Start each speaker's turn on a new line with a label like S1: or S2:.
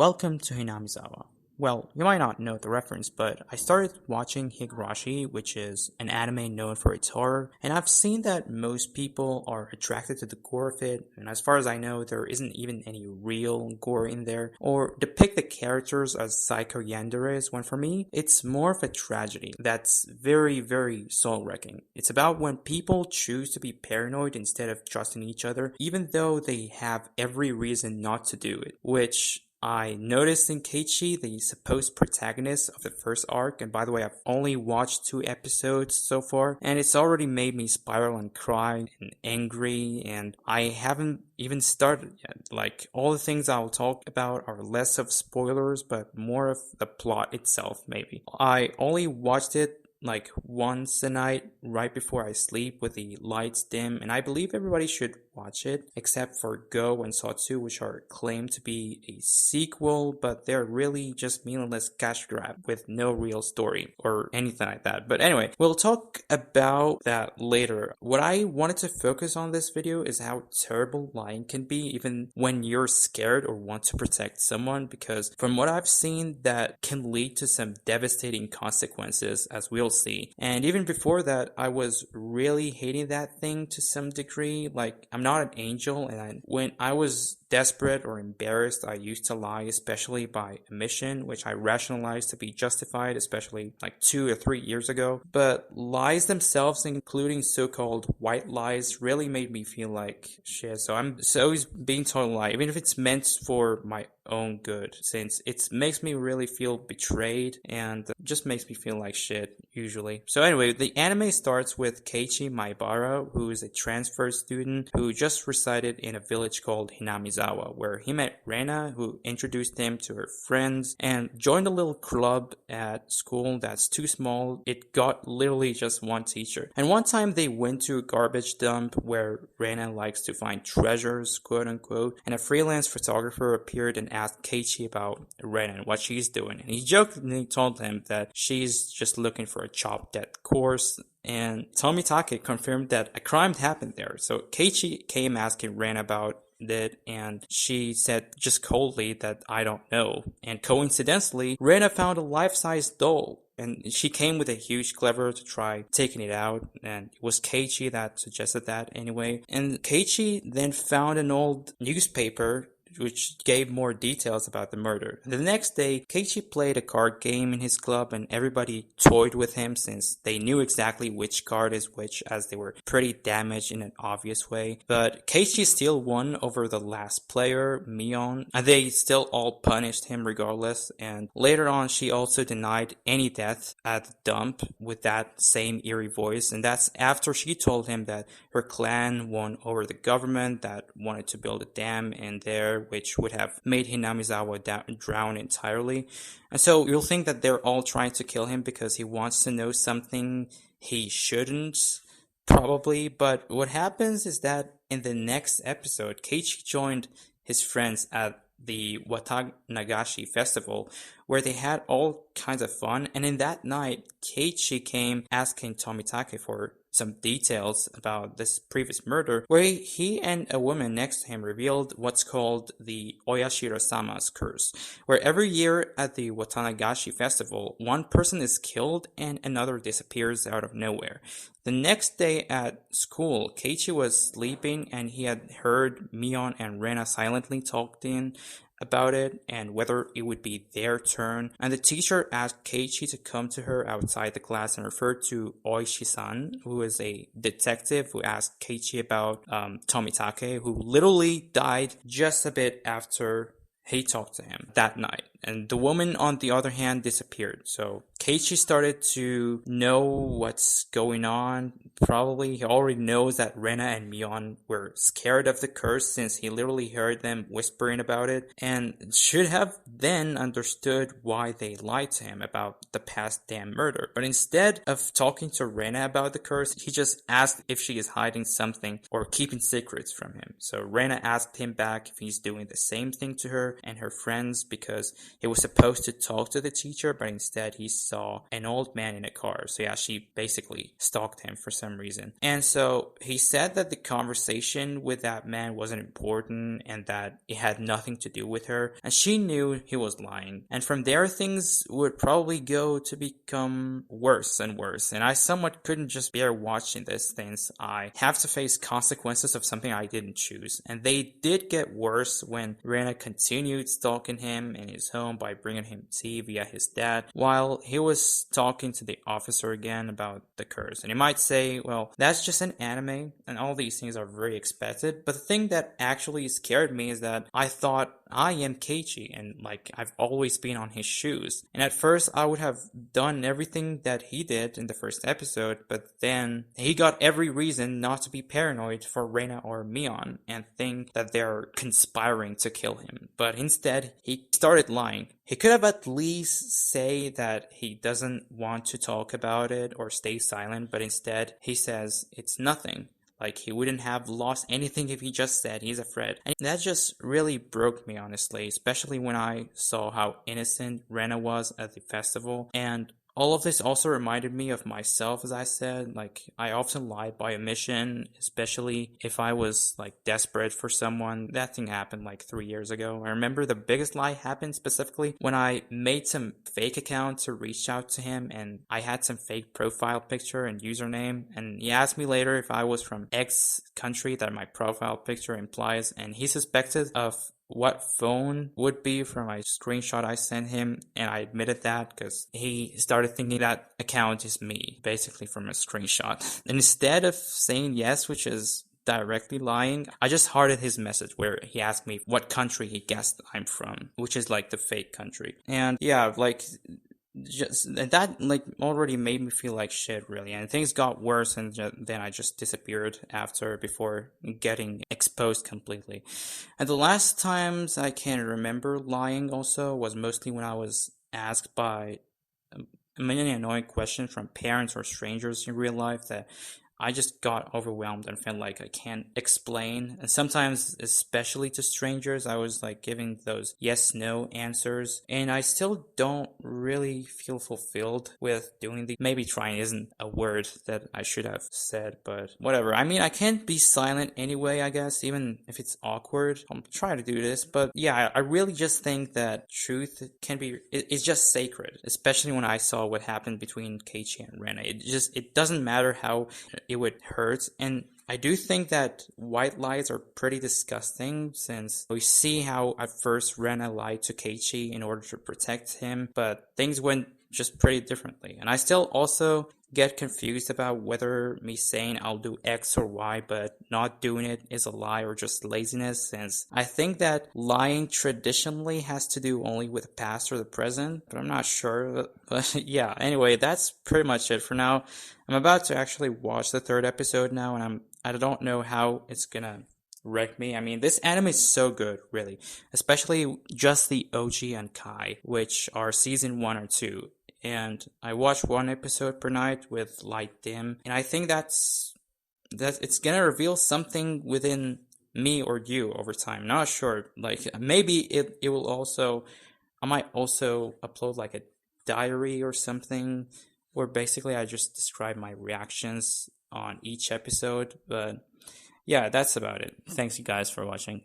S1: welcome to Hinamizawa. Well, you might not know the reference, but I started watching Higurashi, which is an anime known for its horror, and I've seen that most people are attracted to the gore of it, and as far as I know, there isn't even any real gore in there, or depict the characters as psycho yanderes, when for me, it's more of a tragedy that's very, very soul-wrecking. It's about when people choose to be paranoid instead of trusting each other, even though they have every reason not to do it, which I noticed in Keiichi, the supposed protagonist of the first arc, and by the way, I've only watched 2 episodes so far, and it's already made me spiral and cry and angry, and I haven't even started yet. Like, all the things I'll talk about are less of spoilers, but more of the plot itself, maybe. I only watched it like once a night right before I sleep with the lights dim, and I believe everybody should watch it except for Go and Satsu, which are claimed to be a sequel, but they're really just meaningless cash grab with no real story or anything like that. But anyway, we'll talk about that later. What I wanted to focus on this video is how terrible lying can be even when you're scared or want to protect someone, because from what I've seen, that can lead to some devastating consequences, as we'll see. And even before that, I was really hating that thing to some degree. Like, I'm not an angel, and when I was desperate or embarrassed, I used to lie, especially by omission, which I rationalized to be justified, especially like 2 or 3 years ago. But lies themselves, including so-called white lies, really made me feel like shit. So I'm always being told a lie, even if it's meant for my own good, since it makes me really feel betrayed and just makes me feel like shit usually. So anyway, the anime starts with Keiichi Maibara, who is a transfer student who just resided in a village called Hinamizawa, where he met Rena, who introduced him to her friends and joined a little club at school that's too small. It got literally just one teacher. And one time they went to a garbage dump where Rena likes to find treasures, quote unquote, and a freelance photographer appeared and asked Keiichi about Rena and what she's doing. And he jokingly told him that she's just looking for a chopped dead corpse, and Tomitake confirmed that a crime happened there. So Keiichi came asking Ren about it, and she said just coldly that I don't know. And coincidentally, Rena found a life-size doll, and she came with a huge clever to try taking it out, and it was Keiichi that suggested that anyway. And Keiichi then found an old newspaper which gave more details about the murder. The next day, Keiichi played a card game in his club, and everybody toyed with him since they knew exactly which card is which, as they were pretty damaged in an obvious way. But Keiichi still won over the last player, Mion, and they still all punished him regardless. And later on, she also denied any death at the dump with that same eerie voice, and that's after she told him that her clan won over the government that wanted to build a dam in there, which would have made Hinamizawa drown entirely. And so you'll think that they're all trying to kill him because he wants to know something he shouldn't, probably. But what happens is that in the next episode, Keiichi joined his friends at the Watanagashi festival, where they had all kinds of fun. And in that night, Keiichi came asking Tomitake for some details about this previous murder, where he and a woman next to him revealed what's called the Oyashiro-sama's curse, where every year at the Watanagashi festival, one person is killed and another disappears out of nowhere. The next day at school, Keiichi was sleeping and he had heard Mion and Rena silently talking about it and whether it would be their turn, and the teacher asked Keiichi to come to her outside the class and referred to Oishi-san, who is a detective who asked Keiichi about Tomitake, who literally died just a bit after he talked to him that night. And the woman, on the other hand, disappeared. So Keiichi started to know what's going on. Probably he already knows that Rena and Mion were scared of the curse since he literally heard them whispering about it, and should have then understood why they lied to him about the past damn murder. But instead of talking to Rena about the curse, he just asked if she is hiding something or keeping secrets from him. So Rena asked him back if he's doing the same thing to her and her friends, because he was supposed to talk to the teacher, but instead he's saw an old man in a car. So yeah, she basically stalked him for some reason. And so he said that the conversation with that man wasn't important and that it had nothing to do with her. And she knew he was lying. And from there, things would probably go to become worse and worse. And I somewhat couldn't just bear watching this since I have to face consequences of something I didn't choose. And they did get worse when Rena continued stalking him in his home by bringing him tea via his dad while he was talking to the officer again about the curse. And you might say, well, that's just an anime and all these things are very expected. But the thing that actually scared me is that I thought I am Keiichi and like I've always been on his shoes. And at first I would have done everything that he did in the first episode, but then he got every reason not to be paranoid for Reina or Mion and think that they're conspiring to kill him. But instead, he started lying. He could have at least say that he doesn't want to talk about it or stay silent, but instead he says it's nothing. Like, he wouldn't have lost anything if he just said he's afraid. And that just really broke me, honestly, especially when I saw how innocent Rena was at the festival. And all of this also reminded me of myself, as I said. Like, I often lie by omission, especially if I was, like, desperate for someone. That thing happened, like, 3 years ago. I remember the biggest lie happened specifically when I made some fake account to reach out to him, and I had some fake profile picture and username, and he asked me later if I was from X country that my profile picture implies, and he suspected of what phone would be from my screenshot I sent him, and I admitted that because he started thinking that account is me, basically from a screenshot. And instead of saying yes, which is directly lying, I just hearted his message where he asked me what country he guessed I'm from, which is like the fake country. And yeah, like, just that like already made me feel like shit, really. And things got worse, and then I just disappeared after, before getting exposed completely. And the last times I can remember lying also was mostly when I was asked by many annoying questions from parents or strangers in real life that I just got overwhelmed and felt like I can't explain. And sometimes, especially to strangers, I was like giving those yes-no answers. And I still don't really feel fulfilled with doing the— maybe trying isn't a word that I should have said, but whatever. I mean, I can't be silent anyway, I guess, even if it's awkward. I'll try to do this. But yeah, I really just think that truth can be— it's just sacred, especially when I saw what happened between Keiichi and Rena. It doesn't matter how it would hurt. And I do think that white lies are pretty disgusting, since we see how at first Rena lied to Keiichi in order to protect him, but things went just pretty differently. And I still also get confused about whether me saying I'll do X or Y but not doing it is a lie or just laziness, since I think that lying traditionally has to do only with the past or the present, but I'm not sure. But yeah, anyway, that's pretty much it for now. I'm about to actually watch the third episode now, and I don't know how it's gonna wreck me. I mean, this anime is so good, really, especially just the OG and Kai, which are season 1 or 2. And I watch one episode per night with light dim, and I think that it's gonna reveal something within me or you over time. Not sure. Like, maybe it will also— I might also upload like a diary or something, where basically I just describe my reactions on each episode. But yeah, that's about it. Thanks you guys for watching.